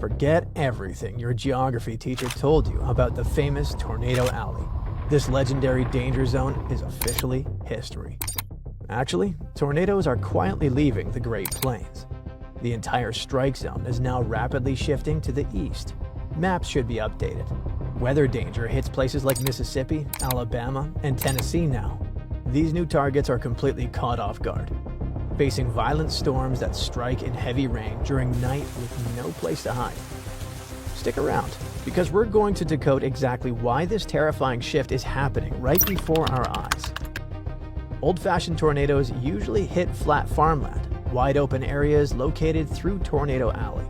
Forget everything your geography teacher told you about the famous Tornado Alley. This legendary danger zone is officially history. Actually, tornadoes are quietly leaving the Great Plains. The entire strike zone is now rapidly shifting to the east. Maps should be updated. Weather danger hits places like Mississippi, Alabama, and Tennessee now. These new targets are completely caught off guard, facing violent storms that strike in heavy rain during night with no place to hide. Stick around, because we're going to decode exactly why this terrifying shift is happening right before our eyes. Old-fashioned tornadoes usually hit flat farmland, wide open areas located through Tornado Alley.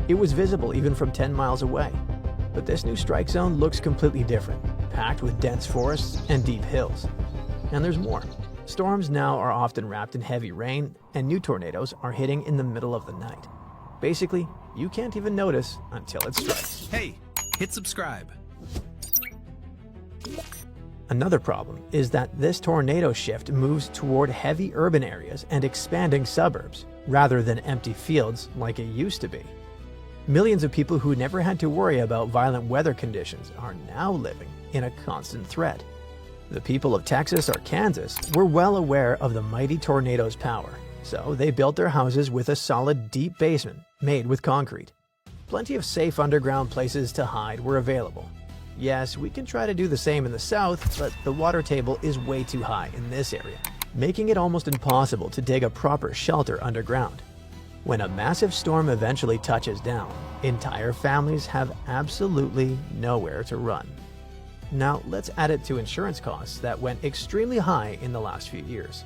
It was visible even from 10 miles away. But this new strike zone looks completely different, packed with dense forests and deep hills. And there's more. Storms now are often wrapped in heavy rain, and new tornadoes are hitting in the middle of the night. Basically, you can't even notice until it strikes. Hey, hit subscribe. Another problem is that this tornado shift moves toward heavy urban areas and expanding suburbs, rather than empty fields like it used to be. Millions of people who never had to worry about violent weather conditions are now living in a constant threat. The people of Texas or Kansas were well aware of the mighty tornado's power, so they built their houses with a solid, deep basement made with concrete. Plenty of safe underground places to hide were available. Yes, we can try to do the same in the south, but the water table is way too high in this area, making it almost impossible to dig a proper shelter underground. When a massive storm eventually touches down, entire families have absolutely nowhere to run. Now, let's add it to insurance costs that went extremely high in the last few years.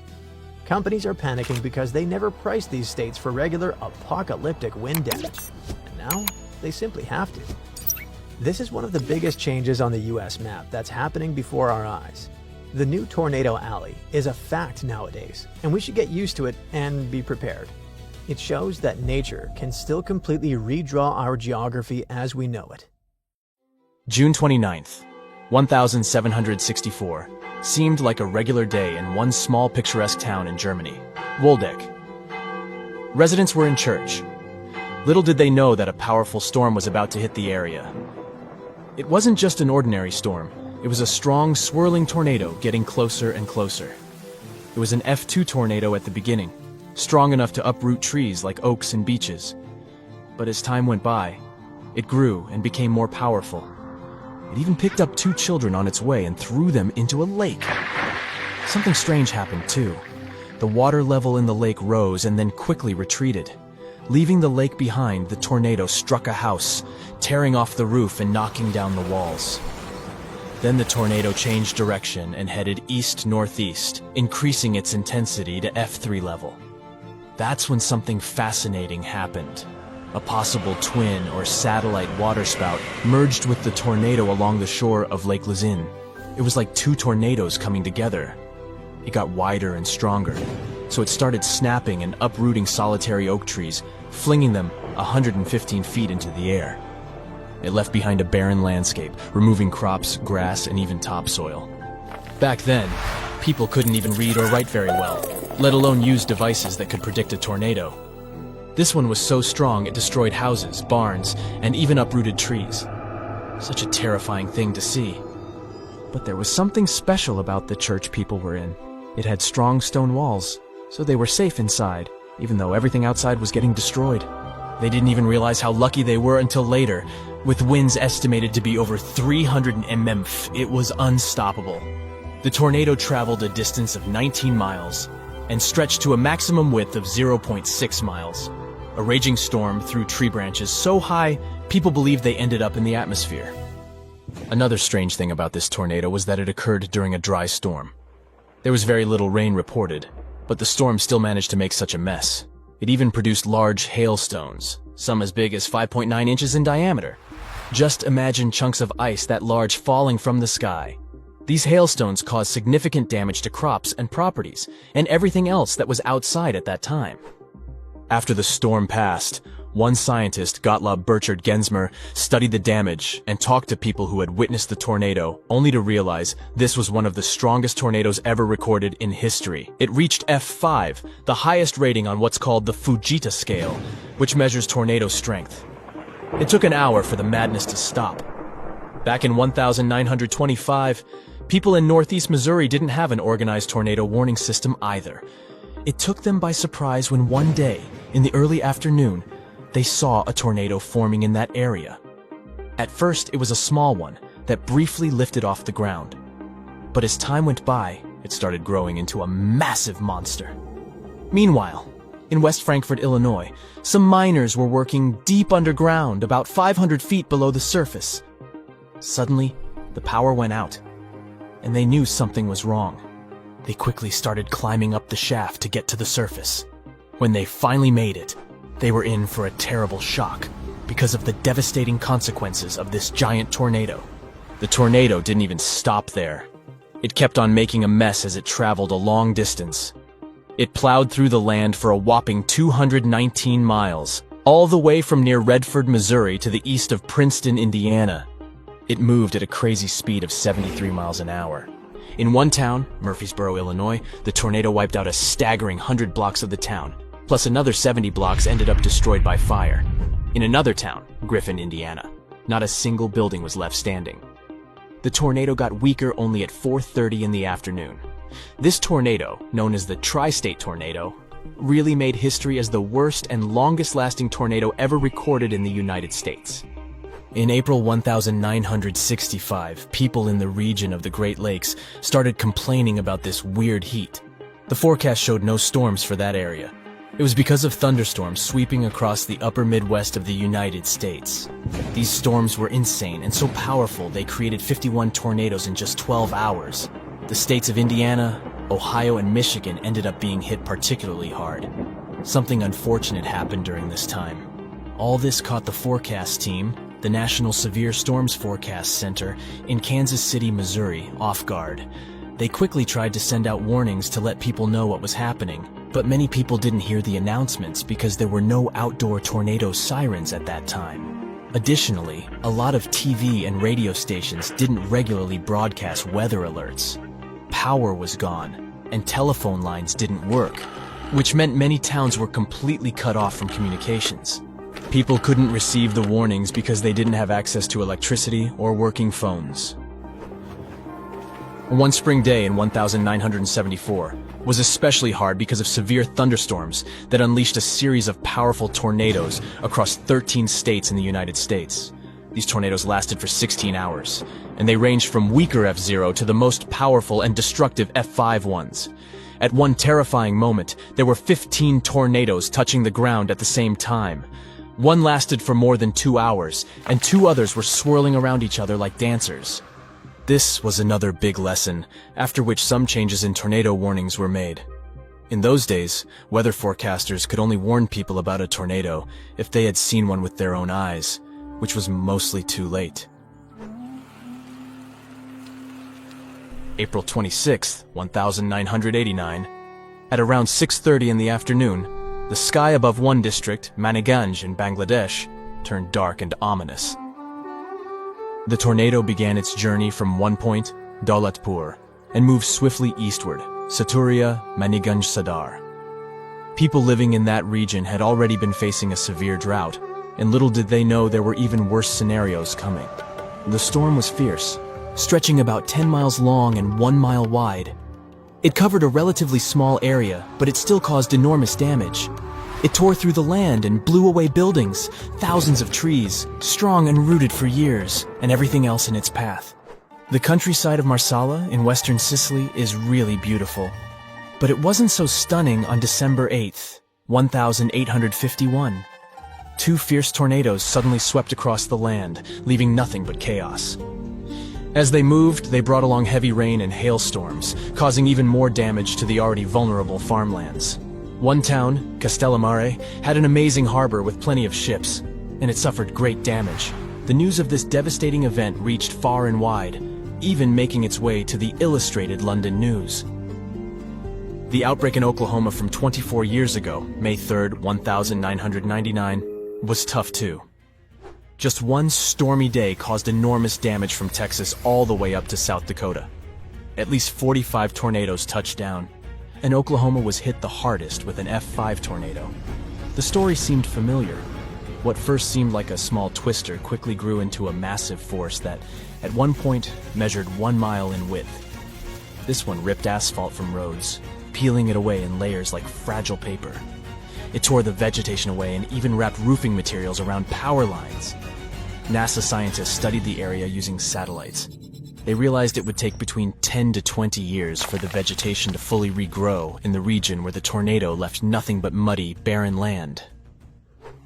Companies are panicking because they never priced these states for regular apocalyptic wind damage, and now they simply have to. This is one of the biggest changes on the US map that's happening before our eyes. The new Tornado Alley is a fact nowadays, and we should get used to it and be prepared. It shows that nature can still completely redraw our geography as we know it. June 29th, 1764, seemed like a regular day in one small picturesque town in Germany, Waldeck. Residents were in church. Little did they know that a powerful storm was about to hit the area. It wasn't just an ordinary storm. It was a strong, swirling tornado getting closer and closer. It was an F2 tornado at the beginning, strong enough to uproot trees like oaks and beeches. But as time went by, it grew and became more powerful. It even picked up 2 children on its way and threw them into a lake. Something strange happened too. The water level in the lake rose and then quickly retreated. Leaving the lake behind, the tornado struck a house, tearing off the roof and knocking down the walls. Then the tornado changed direction and headed east-northeast, increasing its intensity to F3 level. That's when something fascinating happened. A possible twin or satellite waterspout merged with the tornado along the shore of Lake Luzin. It was like 2 tornadoes coming together. It got wider and stronger, so it started snapping and uprooting solitary oak trees, flinging them 115 feet into the air. It left behind a barren landscape, removing crops, grass, and even topsoil. Back then, people couldn't even read or write very well, let alone use devices that could predict a tornado. This one was so strong it destroyed houses, barns, and even uprooted trees. Such a terrifying thing to see. But there was something special about the church people were in. It had strong stone walls, so they were safe inside, even though everything outside was getting destroyed. They didn't even realize how lucky they were until later. With winds estimated to be over 300 mm, it was unstoppable. The tornado traveled a distance of 19 miles and stretched to a maximum width of 0.6 miles. A raging storm threw tree branches so high, people believed they ended up in the atmosphere. Another strange thing about this tornado was that it occurred during a dry storm. There was very little rain reported, but the storm still managed to make such a mess. It even produced large hailstones, some as big as 5.9 inches in diameter. Just imagine chunks of ice that large falling from the sky. These hailstones caused significant damage to crops and properties, and everything else that was outside at that time. After the storm passed, one scientist, Gottlob Burchard Gensmer, studied the damage and talked to people who had witnessed the tornado, only to realize this was one of the strongest tornadoes ever recorded in history. It reached F5, the highest rating on what's called the Fujita scale, which measures tornado strength. It took an hour for the madness to stop. Back in 1925, people in northeast Missouri didn't have an organized tornado warning system either. It took them by surprise when one day, in the early afternoon, they saw a tornado forming in that area. At first, it was a small one that briefly lifted off the ground. But as time went by, it started growing into a massive monster. Meanwhile, in West Frankfort, Illinois, some miners were working deep underground, about 500 feet below the surface. Suddenly, the power went out, and they knew something was wrong. They quickly started climbing up the shaft to get to the surface. When they finally made it, they were in for a terrible shock because of the devastating consequences of this giant tornado. The tornado didn't even stop there. It kept on making a mess as it traveled a long distance. It plowed through the land for a whopping 219 miles, all the way from near Redford, Missouri to the east of Princeton, Indiana. It moved at a crazy speed of 73 miles an hour. In one town, Murfreesboro, Illinois, the tornado wiped out a staggering 100 blocks of the town, plus another 70 blocks ended up destroyed by fire. In another town, Griffin, Indiana, not a single building was left standing. The tornado got weaker only at 4:30 in the afternoon. This tornado, known as the Tri-State Tornado, really made history as the worst and longest-lasting tornado ever recorded in the United States. In April 1965, people in the region of the Great Lakes started complaining about this weird heat. The forecast showed no storms for that area. It was because of thunderstorms sweeping across the upper Midwest of the United States. These storms were insane and so powerful they created 51 tornadoes in just 12 hours. The states of Indiana, Ohio, and Michigan ended up being hit particularly hard. Something unfortunate happened during this time. All this caught the forecast team, the National Severe Storms Forecast Center in Kansas City, Missouri, off guard. They quickly tried to send out warnings to let people know what was happening, but many people didn't hear the announcements because there were no outdoor tornado sirens at that time. Additionally, a lot of TV and radio stations didn't regularly broadcast weather alerts. Power was gone, and telephone lines didn't work, which meant many towns were completely cut off from communications. People couldn't receive the warnings because they didn't have access to electricity or working phones. One spring day in 1974 was especially hard because of severe thunderstorms that unleashed a series of powerful tornadoes across 13 states in the United States. These tornadoes lasted for 16 hours, and they ranged from weaker F0 to the most powerful and destructive F5 ones. At one terrifying moment, there were 15 tornadoes touching the ground at the same time. One lasted for more than 2 hours, and two others were swirling around each other like dancers. This was another big lesson, after which some changes in tornado warnings were made. In those days, weather forecasters could only warn people about a tornado if they had seen one with their own eyes, which was mostly too late. April 26, 1989, at around 6:30 in the afternoon, the sky above one district, Maniganj in Bangladesh, turned dark and ominous. The tornado began its journey from one point, Daulatpur, and moved swiftly eastward, Saturia, Maniganj Sadar. People living in that region had already been facing a severe drought, and little did they know there were even worse scenarios coming. The storm was fierce, stretching about 10 miles long and 1 mile wide. It covered a relatively small area, but it still caused enormous damage. It tore through the land and blew away buildings, thousands of trees, strong and rooted for years, and everything else in its path. The countryside of Marsala in western Sicily is really beautiful. But it wasn't so stunning on December 8th, 1851. Two fierce tornadoes suddenly swept across the land, leaving nothing but chaos. As they moved, they brought along heavy rain and hailstorms, causing even more damage to the already vulnerable farmlands. One town, Castellammare, had an amazing harbor with plenty of ships, and it suffered great damage. The news of this devastating event reached far and wide, even making its way to the Illustrated London News. The outbreak in Oklahoma from 24 years ago, May 3rd, 1999, was tough too. Just one stormy day caused enormous damage from Texas all the way up to South Dakota. At least 45 tornadoes touched down, and Oklahoma was hit the hardest with an F5 tornado. The story seemed familiar. What first seemed like a small twister quickly grew into a massive force that, at one point, measured 1 mile in width. This one ripped asphalt from roads, peeling it away in layers like fragile paper. It tore the vegetation away and even wrapped roofing materials around power lines. NASA scientists studied the area using satellites. They realized it would take between 10 to 20 years for the vegetation to fully regrow in the region where the tornado left nothing but muddy, barren land.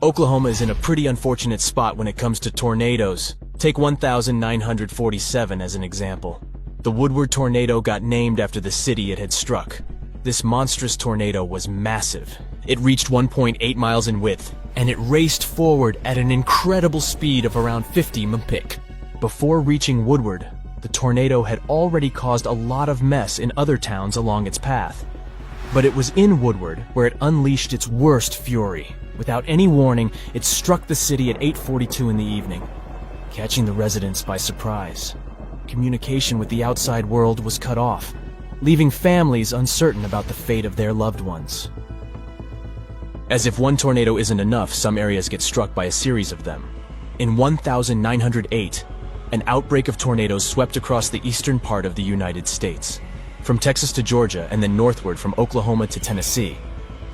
Oklahoma is in a pretty unfortunate spot when it comes to tornadoes. Take 1947 as an example. The Woodward tornado got named after the city it had struck. This monstrous tornado was massive. It reached 1.8 miles in width, and it raced forward at an incredible speed of around 50 mph. Before reaching Woodward, the tornado had already caused a lot of mess in other towns along its path. But it was in Woodward where it unleashed its worst fury. Without any warning, it struck the city at 8:42 in the evening, catching the residents by surprise. Communication with the outside world was cut off, leaving families uncertain about the fate of their loved ones. As if one tornado isn't enough, some areas get struck by a series of them. In 1908, an outbreak of tornadoes swept across the eastern part of the United States, from Texas to Georgia and then northward from Oklahoma to Tennessee.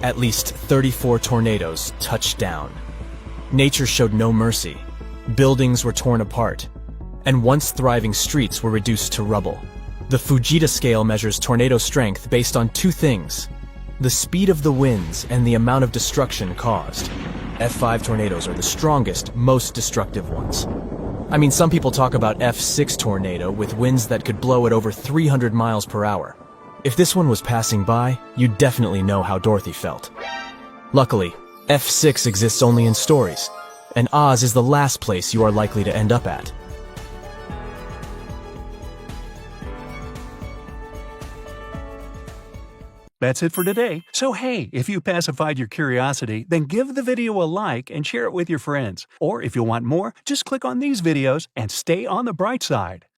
At least 34 tornadoes touched down. Nature showed no mercy. Buildings were torn apart, and once thriving streets were reduced to rubble. The Fujita scale measures tornado strength based on two things: the speed of the winds and the amount of destruction caused. F5 tornadoes are the strongest, most destructive ones. I mean, some people talk about F6 tornado with winds that could blow at over 300 miles per hour. If this one was passing by, you'd definitely know how Dorothy felt. Luckily, F6 exists only in stories, and Oz is the last place you are likely to end up at. That's it for today. So hey, if you pacified your curiosity, then give the video a like and share it with your friends. Or if you want more, just click on these videos and stay on the bright side.